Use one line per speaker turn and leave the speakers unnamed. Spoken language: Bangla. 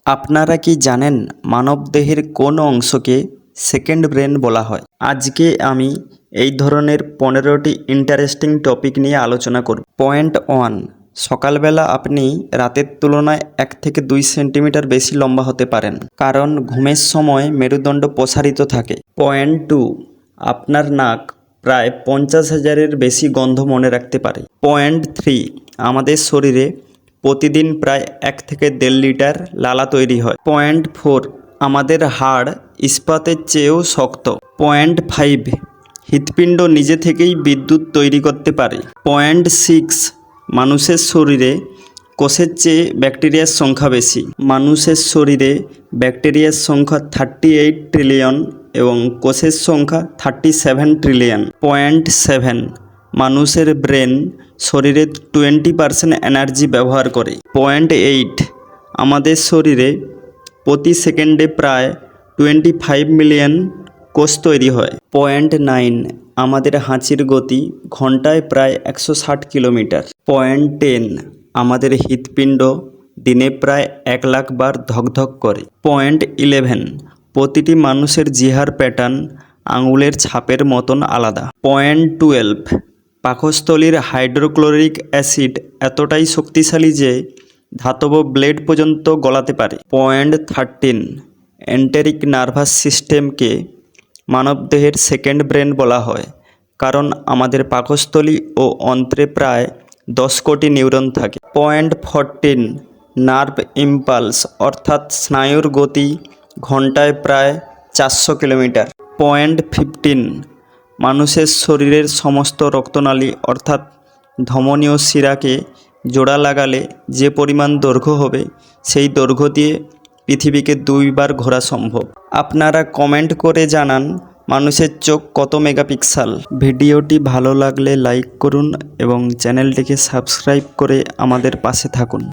আপনারা কি জানেন মানবদেহের কোন অংশকে সেকেন্ড ব্রেন বলা হয়? আজকে আমি এই ধরনের 15টি ইন্টারেস্টিং টপিক নিয়ে আলোচনা করব। পয়েন্ট 1, সকালবেলা আপনি রাতের তুলনায় 1 থেকে 2 সেন্টিমিটার বেশি লম্বা হতে পারেন, কারণ ঘুমের সময় মেরুদণ্ড প্রসারিত থাকে। পয়েন্ট 2, আপনার নাক প্রায় 50,000-এর বেশি গন্ধ মনে রাখতে পারে। পয়েন্ট 3, আমাদের শরীরে প্রতিদিন প্রায় 1 থেকে 1.5 লিটার লালা তৈরি হয়। পয়েন্ট 4, আমাদের হাড় ইস্পাতের চেয়েও শক্ত। পয়েন্ট 5, হৃৎপিণ্ড নিজে থেকেই বিদ্যুৎ তৈরি করতে পারে। পয়েন্ট 6, মানুষের শরীরে কোষের চেয়ে ব্যাকটেরিয়ার সংখ্যা বেশি। মানুষের শরীরে ব্যাকটেরিয়ার সংখ্যা 38 ট্রিলিয়ন এবং কোষের সংখ্যা 37 ট্রিলিয়ন। পয়েন্ট 7, মানুষের ব্রেন শরীরের 20% এনার্জি ব্যবহার করে। পয়েন্ট 8, আমাদের শরীরে প্রতি সেকেন্ডে প্রায় 25 মিলিয়ন কোষ তৈরি হয়। পয়েন্ট 9, আমাদের হাঁচির গতি ঘন্টায় প্রায় 160 কিলোমিটার। পয়েন্ট 10, আমাদের হৃৎপিণ্ড দিনে প্রায় 1 লাখ বার ধকধক করে। পয়েন্ট 11, প্রতিটি মানুষের জিহার প্যাটার্ন আঙুলের ছাপের মতন আলাদা। পয়েন্ট 12, পাকস্থলীর হাইড্রোক্লোরিক অ্যাসিড এতটাই শক্তিশালী যে ধাতব ব্লেড পর্যন্ত গলাতে পারে। পয়েন্ট 13, এন্টেরিক নার্ভাস সিস্টেমকে মানবদেহের সেকেন্ড ব্রেন বলা হয়, কারণ আমাদের পাকস্থলী ও অন্ত্রে প্রায় 10 কোটি নিউরন থাকে। পয়েন্ট 14, নার্ভ ইম্পালস অর্থাৎ স্নায়ুর গতি ঘন্টায় প্রায় 400 কিলোমিটার। পয়েন্ট 15, মানুষের শরীরের সমস্ত রক্তনালী অর্থাৎ ধমনীয় শিরাকে জোড়া লাগালে যে পরিমাণ দৈর্ঘ্য হবে, সেই দৈর্ঘ্য দিয়ে পৃথিবীকে 2 বার ঘোরা সম্ভব। আপনারা কমেন্ট করে জানান মানুষের চোখ কত মেগাপিক্সেল। ভিডিওটি ভালো লাগলে লাইক করুন এবং চ্যানেলটিকে সাবস্ক্রাইব করে আমাদের পাশে থাকুন।